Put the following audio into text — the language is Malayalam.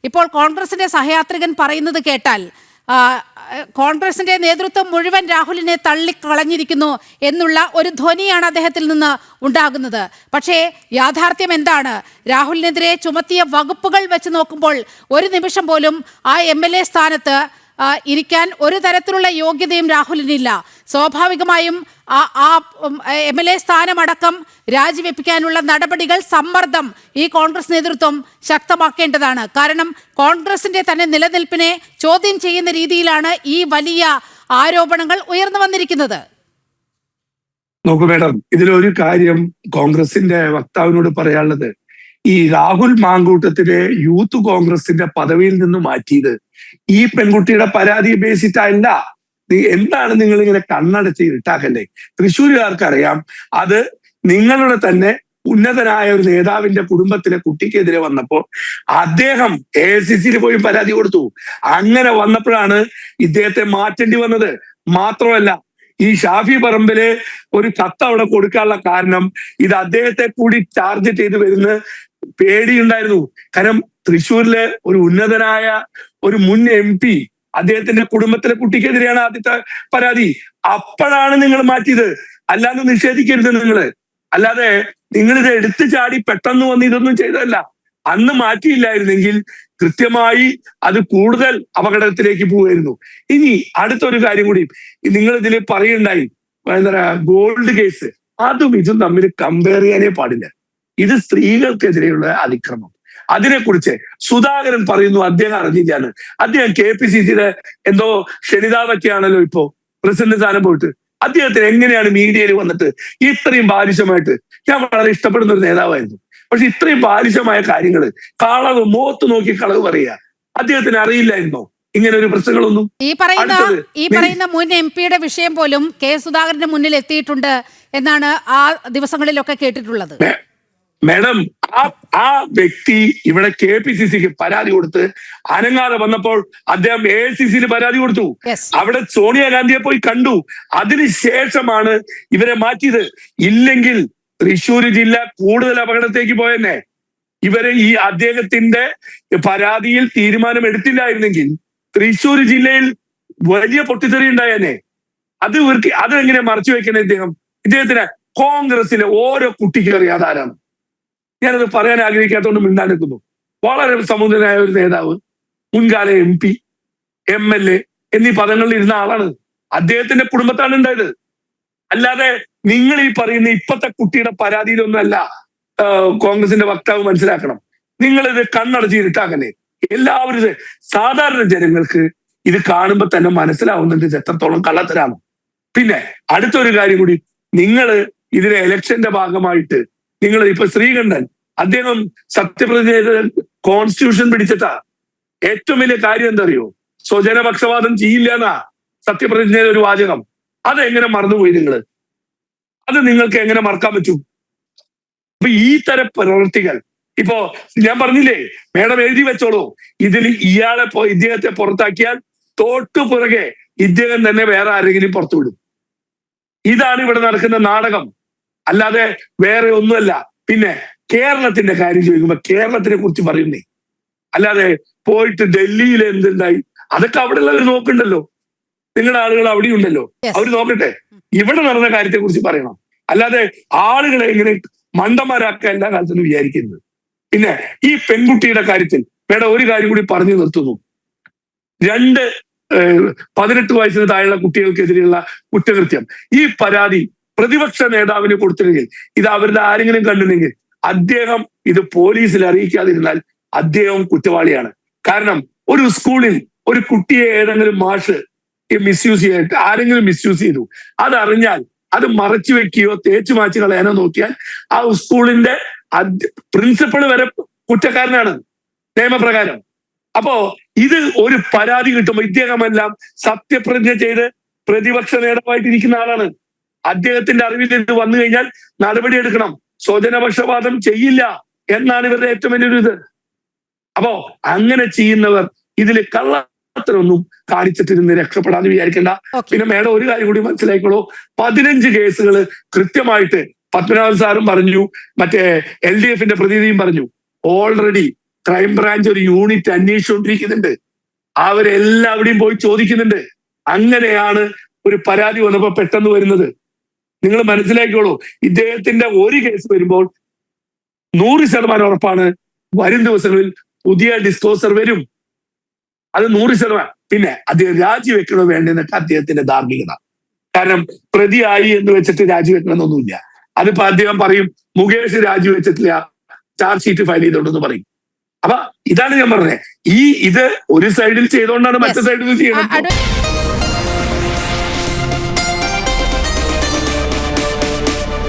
ഇപ്പോൾ കോൺഗ്രസിന്റെ സഹയാത്രികൻ പറയുന്നത് കേട്ടാൽ കോൺഗ്രസിന്റെ നേതൃത്വം മുഴുവൻ രാഹുലിനെ തള്ളിക്കളഞ്ഞിരിക്കുന്നു എന്നുള്ള ഒരു ധ്വനിയാണ് അദ്ദേഹത്തിൽ നിന്ന് ഉണ്ടാകുന്നത്. പക്ഷേ യാഥാർത്ഥ്യം എന്താണ്? രാഹുലിനെതിരെ ചുമത്തിയ വകുപ്പുകൾ വെച്ച് നോക്കുമ്പോൾ ഒരു നിമിഷം പോലും ആ MLA സ്ഥാനത്ത് ഇരിക്കാൻ ഒരു തരത്തിലുള്ള യോഗ്യതയും രാഹുലിനില്ല. സ്വാഭാവികമായും ആ MLA സ്ഥാനമടക്കം രാജിവെപ്പിക്കാനുള്ള നടപടികൾ, സമ്മർദ്ദം ഈ കോൺഗ്രസ് നേതൃത്വം ശക്തമാക്കേണ്ടതാണ്. കാരണം കോൺഗ്രസിന്റെ തന്നെ നിലനിൽപ്പിനെ ചോദ്യം ചെയ്യുന്ന രീതിയിലാണ് ഈ വലിയ ആരോപണങ്ങൾ ഉയർന്നു വന്നിരിക്കുന്നത്. നോക്കൂ മേഡം, ഇതിലൊരു കാര്യം കോൺഗ്രസിന്റെ വക്താവിനോട് പറയാനുള്ളത്, ഈ രാഹുൽ മാങ്കൂട്ടത്തിനെ യൂത്ത് കോൺഗ്രസിന്റെ പദവിയിൽ നിന്ന് മാറ്റിയത് ഈ പെൺകുട്ടിയുടെ പരാതി ബേസിട്ടല്ല. എന്താണ് നിങ്ങൾ ഇങ്ങനെ കണ്ണടച്ച് ഇരുട്ടാക്കല്ലേ? തൃശ്ശൂരുകാർക്കറിയാം, അത് നിങ്ങളുടെ തന്നെ ഉന്നതനായ ഒരു നേതാവിന്റെ കുടുംബത്തിലെ കുട്ടിക്കെതിരെ വന്നപ്പോ അദ്ദേഹം AICC പോയി പരാതി കൊടുത്തു. അങ്ങനെ വന്നപ്പോഴാണ് ഇദ്ദേഹത്തെ മാറ്റേണ്ടി വന്നത്. മാത്രമല്ല, ഈ ഷാഫി പറമ്പില് ഒരു കത്ത് അവിടെ കൊടുക്കാനുള്ള കാരണം ഇത് അദ്ദേഹത്തെ കൂടി ചാർജ് ചെയ്ത് വരുന്ന പേടിയുണ്ടായിരുന്നു. കാരണം തൃശ്ശൂരിലെ ഒരു ഉന്നതനായ ഒരു മുൻ MP അദ്ദേഹത്തിന്റെ കുടുംബത്തിലെ കുട്ടിക്കെതിരെയാണ് ആദ്യത്തെ പരാതി. അപ്പോഴാണ് നിങ്ങൾ മാറ്റിയത്, അല്ലാതെ നിഷേധിക്കരുത് നിങ്ങള്. അല്ലാതെ നിങ്ങളിത് എടുത്തു ചാടി പെട്ടെന്ന് വന്ന് ഇതൊന്നും ചെയ്തതല്ല. അന്ന് മാറ്റിയില്ലായിരുന്നെങ്കിൽ കൃത്യമായി അത് കൂടുതൽ അപകടത്തിലേക്ക് പോവുമായിരുന്നു. ഇനി അടുത്തൊരു കാര്യം കൂടി നിങ്ങൾ ഇതിൽ പറയുണ്ടായി, എന്താ ഗോൾഡ് കേസ്, അതും ഇതും തമ്മിൽ കമ്പയർ ചെയ്യാനേ പാടില്ല. ഇത് സ്ത്രീകൾക്കെതിരെയുള്ള അതിക്രമം. അതിനെക്കുറിച്ച് സുധാകരൻ പറയുന്നു അദ്ദേഹം അറിഞ്ഞില്ലാണ്. അദ്ദേഹം KPCCയുടെ എന്തോ ക്ഷണിതാവൊക്കെയാണല്ലോ ഇപ്പോ പ്രസിഡന്റ് സ്ഥാനം പോയിട്ട്. അദ്ദേഹത്തിന് എങ്ങനെയാണ് മീഡിയയിൽ വന്നിട്ട് ഇത്രയും ബാലിശമായിട്ട്, ഞാൻ വളരെ ഇഷ്ടപ്പെടുന്ന ഒരു നേതാവായിരുന്നു, പക്ഷെ ഇത്രയും ബാലിശമായ കാര്യങ്ങൾ, കളവ്, മുഖത്ത് നോക്കി കളവ് പറയുക, അദ്ദേഹത്തിന് അറിയില്ലായിരുന്നോ ഇങ്ങനെ ഒരു പ്രശ്നങ്ങളൊന്നും? ഈ പറയുന്ന മുൻ MP-യുടെ വിഷയം പോലും K. സുധാകരന്റെ മുന്നിൽ എത്തിയിട്ടുണ്ട് എന്നാണ് ആ ദിവസങ്ങളിലൊക്കെ കേട്ടിട്ടുള്ളത്. മാഡം, ആ വ്യക്തി ഇവിടെ KPCCക്ക് പരാതി കൊടുത്ത് അനങ്ങാതെ വന്നപ്പോൾ അദ്ദേഹം AICC പരാതി കൊടുത്തു. അവിടെ സോണിയാഗാന്ധിയെ പോയി കണ്ടു. അതിനുശേഷമാണ് ഇവരെ മാറ്റിയത്. ഇല്ലെങ്കിൽ തൃശ്ശൂർ ജില്ല കൂടുതൽ അപകടത്തേക്ക് പോയെന്നെ. ഇവരെ ഈ അദ്ദേഹത്തിന്റെ പരാതിയിൽ തീരുമാനം എടുത്തില്ലായിരുന്നെങ്കിൽ തൃശ്ശൂർ ജില്ലയിൽ വലിയ പൊട്ടിത്തെറി ഉണ്ടായേനെ. അതെങ്ങനെ മറച്ചു വെക്കണേ ഇദ്ദേഹത്തിന്? കോൺഗ്രസിലെ ഓരോ കുട്ടിക്ക് അറിയാതെ ആരാണ്? ഞാനത് പറയാൻ ആഗ്രഹിക്കാത്തതുകൊണ്ട് മിണ്ടാനെത്തുന്നു. വളരെ സമുന്നതനായ ഒരു നേതാവ്, മുൻകാല MP, MLA എന്നീ പദങ്ങളിൽ ഇരുന്ന ആളാണ്. അദ്ദേഹത്തിന്റെ കുടുംബത്താണ് ഉണ്ടായത്. അല്ലാതെ നിങ്ങൾ ഈ പറയുന്ന ഇപ്പത്തെ കുട്ടിയുടെ പരാതിയിലൊന്നുമല്ല കോൺഗ്രസിന്റെ വക്താവ് മനസ്സിലാക്കണം. നിങ്ങളിത് കണ്ണടച്ച് ഇരുട്ടാക്കല്ലേ? എല്ലാവരും, സാധാരണ ജനങ്ങൾക്ക് ഇത് കാണുമ്പോൾ തന്നെ മനസ്സിലാവുന്നുണ്ട് ഇത് എത്രത്തോളം കള്ളത്തരാണ്. പിന്നെ അടുത്തൊരു കാര്യം കൂടി, നിങ്ങൾ ഇതിലെ ഇലക്ഷന്റെ ഭാഗമായിട്ട് നിങ്ങൾ ഇപ്പൊ ശ്രീകണ്ഠൻ അദ്ദേഹം സത്യപ്രതിജ്ഞ ചെയ്ത് കോൺസ്റ്റിറ്റ്യൂഷൻ പിടിച്ചിട്ടാ. ഏറ്റവും വലിയ കാര്യം എന്തറിയോ? സ്വജനപക്ഷപാതം ചെയ്യില്ല എന്നാ സത്യപ്രതിജ്ഞയുടെ ഒരു വാചകം. അതെങ്ങനെ മറന്നുപോയി നിങ്ങൾ? അത് നിങ്ങൾക്ക് എങ്ങനെ മറക്കാൻ പറ്റും? അപ്പൊ ഈ തരം പ്രവൃത്തികൾ ഇപ്പോ ഞാൻ പറഞ്ഞില്ലേ, മേഡം എഴുതി വെച്ചോളൂ, ഇതിൽ ഇദ്ദേഹത്തെ പുറത്താക്കിയാൽ തൊട്ടു പുറകെ ഇദ്ദേഹം തന്നെ വേറെ ആരെങ്കിലും പുറത്തുവിടും. ഇതാണ് ഇവിടെ നടക്കുന്ന നാടകം, അല്ലാതെ വേറെ ഒന്നുമല്ല. പിന്നെ കേരളത്തിന്റെ കാര്യം ചോദിക്കുമ്പോ കേരളത്തിനെ കുറിച്ച് പറയുന്നേ, അല്ലാതെ പോയിട്ട് ഡൽഹിയിൽ എന്തുണ്ടായി അതൊക്കെ അവിടെ ഉള്ളവർ നോക്കണ്ടല്ലോ. നിങ്ങളുടെ ആളുകൾ അവിടെ ഉണ്ടല്ലോ, അവർ നോക്കട്ടെ. ഇവിടെ നടന്ന കാര്യത്തെ കുറിച്ച് പറയണം, അല്ലാതെ ആളുകളെ ഇങ്ങനെ മണ്ടന്മാരാക്കുക എല്ലാ കാലത്തും വിചാരിക്കുന്നത്. പിന്നെ ഈ പെൺകുട്ടിയുടെ കാര്യത്തിൽ വേണ്ട ഒരു കാര്യം കൂടി പറഞ്ഞു നിർത്തുന്നു. 18 വയസ്സിന് താഴെയുള്ള കുട്ടികൾക്കെതിരെയുള്ള കുറ്റകൃത്യം, ഈ പരാതി പ്രതിപക്ഷ നേതാവിന് കൊടുത്തില്ലെങ്കിൽ, ഇത് അവരുടെ ആരെങ്കിലും കണ്ടില്ലെങ്കിൽ അദ്ദേഹം ഇത് പോലീസിൽ അറിയിക്കാതിരുന്നാൽ അദ്ദേഹം കുറ്റവാളിയാണ്. കാരണം ഒരു സ്കൂളിൽ ഒരു കുട്ടിയെ ഏതെങ്കിലും മാഷ് മിസ്യൂസ് ചെയ്തിട്ട് ആരെങ്കിലും മിസ്യൂസ് ചെയ്തു, അതറിഞ്ഞാൽ അത് മറച്ചു വെക്കുകയോ തേച്ചു മാച്ചു കളയാനോ നോക്കിയാൽ ആ സ്കൂളിന്റെ പ്രിൻസിപ്പൾ വരെ കുറ്റക്കാരനാണ് നിയമപ്രകാരം. അപ്പോ ഇത് ഒരു പരാതി കിട്ടുമ്പോൾ ഇദ്ദേഹമെല്ലാം സത്യപ്രതിജ്ഞ ചെയ്ത് പ്രതിപക്ഷ നേതാവായിട്ടിരിക്കുന്ന ആളാണ്. അദ്ദേഹത്തിന്റെ അറിവിൽ ഇത് വന്നു കഴിഞ്ഞാൽ നടപടി എടുക്കണം. സ്വജനപക്ഷപാതം ചെയ്യില്ല എന്നാണ് ഇവരുടെ ഏറ്റവും വലിയൊരു ഇത്. അപ്പോ അങ്ങനെ ചെയ്യുന്നവർ ഇതിൽ കള്ളത്തരൊന്നും കാണിച്ചിട്ടിരുന്ന് രക്ഷപ്പെടാന്ന് വിചാരിക്കേണ്ട. പിന്നെ മേഡം ഒരു കാര്യം കൂടി മനസ്സിലാക്കിക്കോളൂ, 15 കേസുകൾ കൃത്യമായിട്ട് പത്മനാഭൻ സാറും പറഞ്ഞു, മറ്റേ LDFന്റെ പ്രതിനിധിയും പറഞ്ഞു, ഓൾറെഡി ക്രൈംബ്രാഞ്ച് ഒരു യൂണിറ്റ് അന്വേഷിച്ചുകൊണ്ടിരിക്കുന്നുണ്ട്. അവരെല്ലാവിടെയും പോയി ചോദിക്കുന്നുണ്ട്. അങ്ങനെയാണ് ഒരു പരാതി വന്നപ്പോ പെട്ടെന്ന് വരുന്നത്. നിങ്ങൾ മനസ്സിലാക്കിയോളൂ, ഇദ്ദേഹത്തിന്റെ ഒരു കേസ് വരുമ്പോൾ 100% ഉറപ്പാണ് വരും ദിവസങ്ങളിൽ പുതിയ ഡിസ്ക്ലോസർ വരും. അത് 100%. പിന്നെ അദ്ദേഹം രാജിവെക്കണോ വേണ്ടെന്നൊക്കെ അദ്ദേഹത്തിന്റെ ധാർമ്മികത. കാരണം പ്രതിയായി എന്ന് വെച്ചിട്ട് രാജിവെക്കണമെന്നൊന്നുമില്ല. അതിപ്പോ അദ്ദേഹം പറയും മുകേഷ് രാജിവെച്ചിട്ടില്ല, ചാർജ് ഷീറ്റ് ഫയൽ ചെയ്തോണ്ടെന്ന് പറയും. അപ്പൊ ഇതാണ് ഞാൻ പറഞ്ഞത്, ഇത് ഒരു സൈഡിൽ ചെയ്തോണ്ടാണ് മറ്റേ സൈഡിൽ ചെയ്യണം.